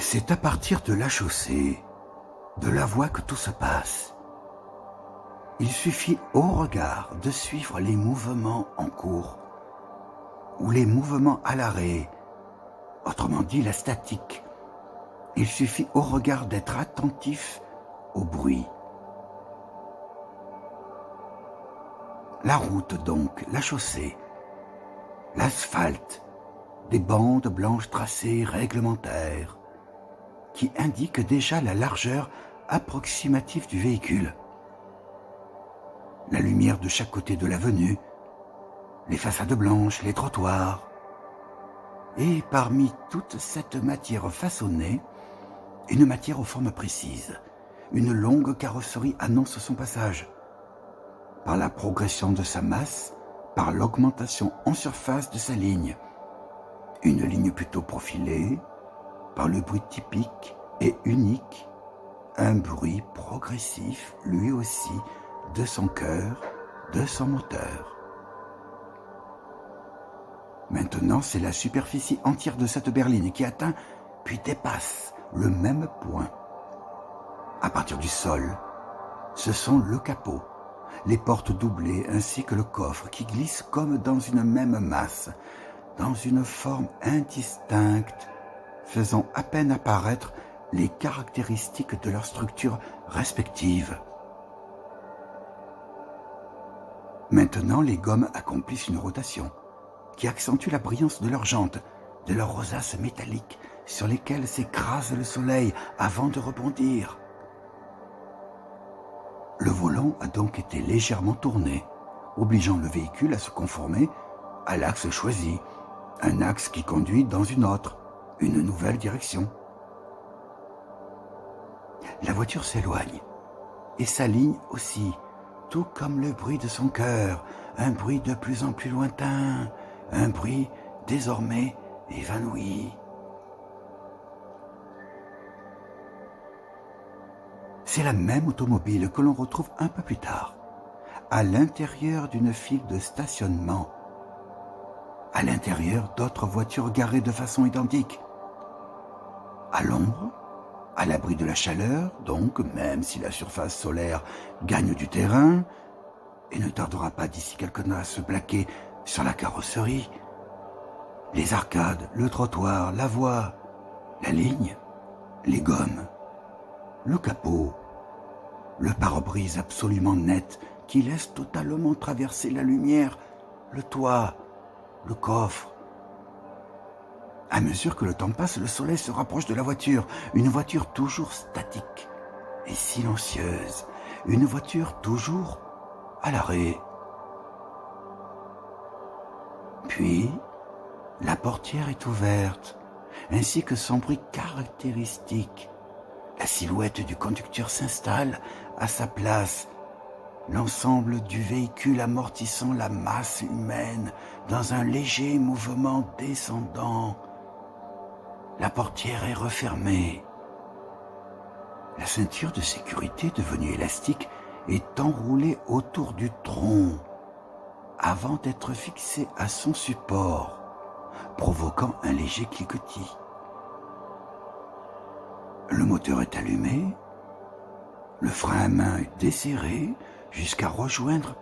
C'est à partir de la chaussée, de la voie que tout se passe. Il suffit au regard de suivre les mouvements en cours ou les mouvements à l'arrêt, autrement dit la statique. Il suffit au regard d'être attentif au bruit. La route donc, la chaussée, l'asphalte, des bandes blanches tracées réglementaires qui indiquent déjà la largeur approximative du véhicule. La lumière de chaque côté de l'avenue, les façades blanches, les trottoirs. Et parmi toute cette matière façonnée, une matière aux formes précises, une longue carrosserie annonce son passage. Par la progression de sa masse, par l'augmentation en surface de sa ligne. Une ligne plutôt profilée, par le bruit typique et unique, un bruit progressif, lui aussi, de son cœur, de son moteur. Maintenant, c'est la superficie entière de cette berline qui atteint, puis dépasse le même point. À partir du sol, ce sont le capot, les portes doublées ainsi que le coffre qui glissent comme dans une même masse, dans une forme indistincte, faisant à peine apparaître les caractéristiques de leur structure respective. Maintenant, les gommes accomplissent une rotation qui accentue la brillance de leurs jantes, de leurs rosaces métalliques sur lesquelles s'écrase le soleil avant de rebondir. Le volant a donc été légèrement tourné, obligeant le véhicule à se conformer à l'axe choisi, un axe qui conduit dans une autre, une nouvelle direction. La voiture s'éloigne, et s'aligne aussi, tout comme le bruit de son cœur, un bruit de plus en plus lointain, un bruit désormais évanoui. C'est la même automobile que l'on retrouve un peu plus tard, à l'intérieur d'une file de stationnement, à l'intérieur d'autres voitures garées de façon identique, à l'ombre, à l'abri de la chaleur, donc même si la surface solaire gagne du terrain, et ne tardera pas d'ici quelques mois à se plaquer sur la carrosserie, les arcades, le trottoir, la voie, la ligne, les gommes, le capot, le pare-brise absolument net qui laisse totalement traverser la lumière, le toit, le coffre. À mesure que le temps passe, le soleil se rapproche de la voiture, une voiture toujours statique et silencieuse, une voiture toujours à l'arrêt. Puis, la portière est ouverte, ainsi que son bruit caractéristique. La silhouette du conducteur s'installe à sa place, l'ensemble du véhicule amortissant la masse humaine dans un léger mouvement descendant. La portière est refermée. La ceinture de sécurité, devenue élastique, est enroulée autour du tronc avant d'être fixée à son support, provoquant un léger cliquetis. Le moteur est allumé, le frein à main est desserré jusqu'à rejoindre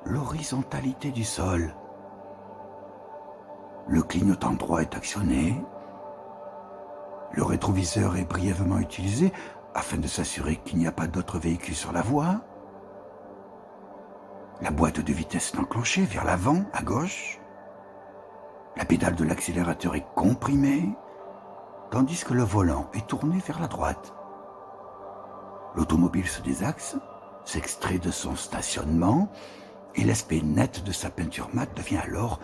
l'horizontalité du sol. Le clignotant droit est actionné, le rétroviseur est brièvement utilisé afin de s'assurer qu'il n'y a pas d'autres véhicules sur la voie. La boîte de vitesse est enclenchée vers l'avant, à gauche. La pédale de l'accélérateur est comprimée, tandis que le volant est tourné vers la droite. L'automobile se désaxe, s'extrait de son stationnement, et l'aspect net de sa peinture mate devient alors,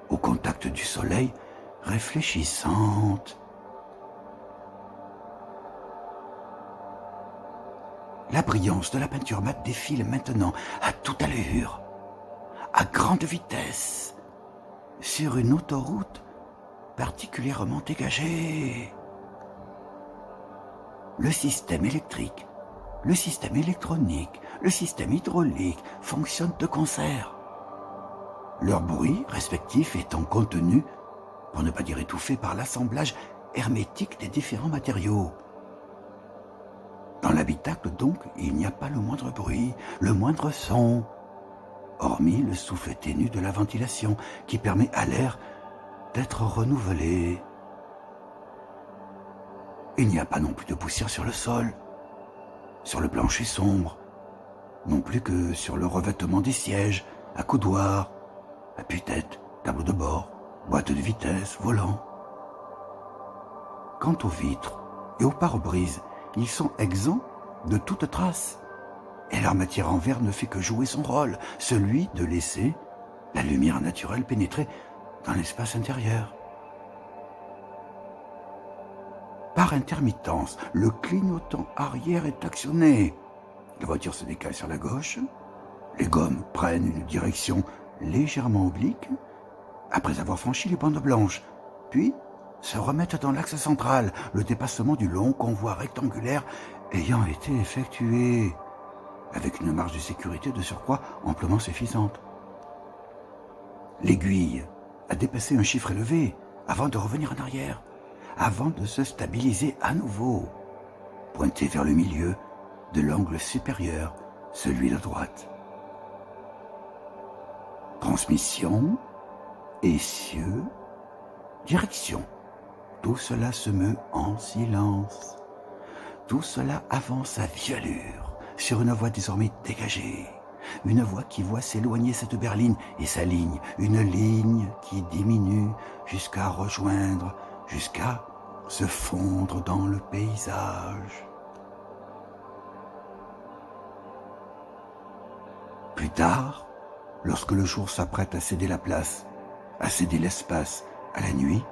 au contact du soleil, réfléchissante. La brillance de la peinture mate défile maintenant à toute allure, à grande vitesse, sur une autoroute particulièrement dégagée. Le système électrique, le système électronique, le système hydraulique fonctionnent de concert. Leur bruit respectif étant contenu, pour ne pas dire étouffé, par l'assemblage hermétique des différents matériaux. Dans l'habitacle, donc, il n'y a pas le moindre bruit, le moindre son, hormis le souffle ténu de la ventilation qui permet à l'air d'être renouvelé. Il n'y a pas non plus de poussière sur le sol, sur le plancher sombre, non plus que sur le revêtement des sièges, accoudoirs, appuie-tête, tableau de bord, boîte de vitesse, volant. Quant aux vitres et aux pare-brises, ils sont exempts de toute trace, et leur matière en verre ne fait que jouer son rôle, celui de laisser la lumière naturelle pénétrer dans l'espace intérieur. Par intermittence, le clignotant arrière est actionné. La voiture se décale sur la gauche, les gommes prennent une direction légèrement oblique, après avoir franchi les bandes blanches, puis se remettent dans l'axe central, le dépassement du long convoi rectangulaire ayant été effectué, avec une marge de sécurité de surcroît amplement suffisante. L'aiguille a dépassé un chiffre élevé avant de revenir en arrière, avant de se stabiliser à nouveau, pointée vers le milieu de l'angle supérieur, celui de droite. Transmission, essieu, direction. Tout cela se meut en silence. Tout cela avance à vive allure, sur une voie désormais dégagée. Une voie qui voit s'éloigner cette berline et sa ligne, une ligne qui diminue jusqu'à rejoindre, jusqu'à se fondre dans le paysage. Plus tard, lorsque le jour s'apprête à céder la place, à céder l'espace à la nuit,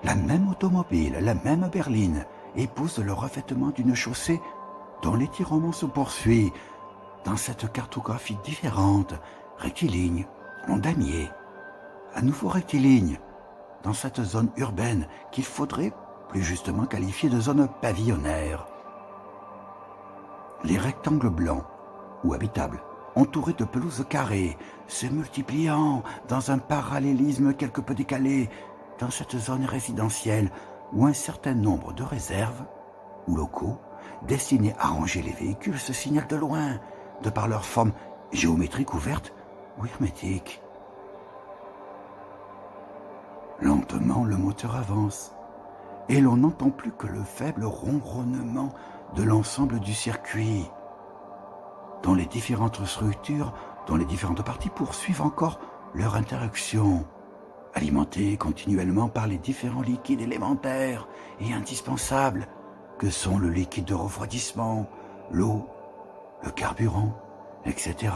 la même automobile, la même berline épouse le revêtement d'une chaussée dont l'étirement se poursuit dans cette cartographie différente, rectiligne, en damier, à nouveau rectiligne, dans cette zone urbaine qu'il faudrait plus justement qualifier de zone pavillonnaire. Les rectangles blancs ou habitables, entourés de pelouses carrées, se multipliant dans un parallélisme quelque peu décalé dans cette zone résidentielle où un certain nombre de réserves ou locaux destinés à ranger les véhicules se signalent de loin, de par leur forme géométrique ouverte ou hermétique. Lentement, le moteur avance, et l'on n'entend plus que le faible ronronnement de l'ensemble du circuit, dont les différentes structures, dont les différentes parties poursuivent encore leur interaction, alimentées continuellement par les différents liquides élémentaires et indispensables que sont le liquide de refroidissement, l'eau, le carburant, etc.,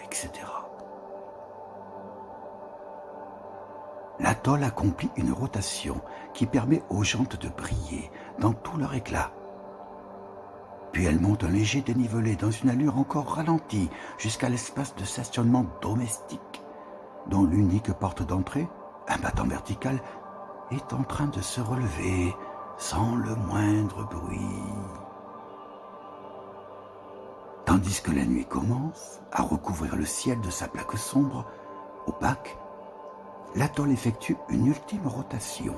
etc. L'atoll accomplit une rotation qui permet aux jantes de briller dans tout leur éclat. Puis elle monte un léger dénivelé dans une allure encore ralentie jusqu'à l'espace de stationnement domestique, dont l'unique porte d'entrée, un battant vertical, est en train de se relever sans le moindre bruit. Tandis que la nuit commence à recouvrir le ciel de sa plaque sombre, opaque, l'atoll effectue une ultime rotation.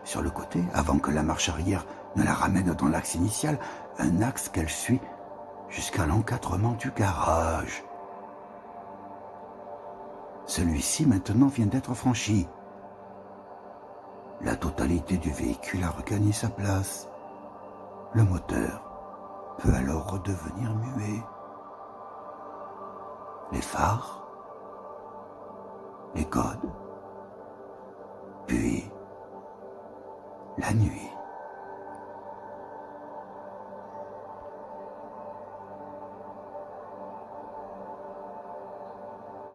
Sur le côté, avant que la marche arrière ne la ramène dans l'axe initial, un axe qu'elle suit jusqu'à l'encadrement du garage. Celui-ci maintenant vient d'être franchi. La totalité du véhicule a regagné sa place. Le moteur peut alors redevenir muet. Les phares, les codes, puis la nuit.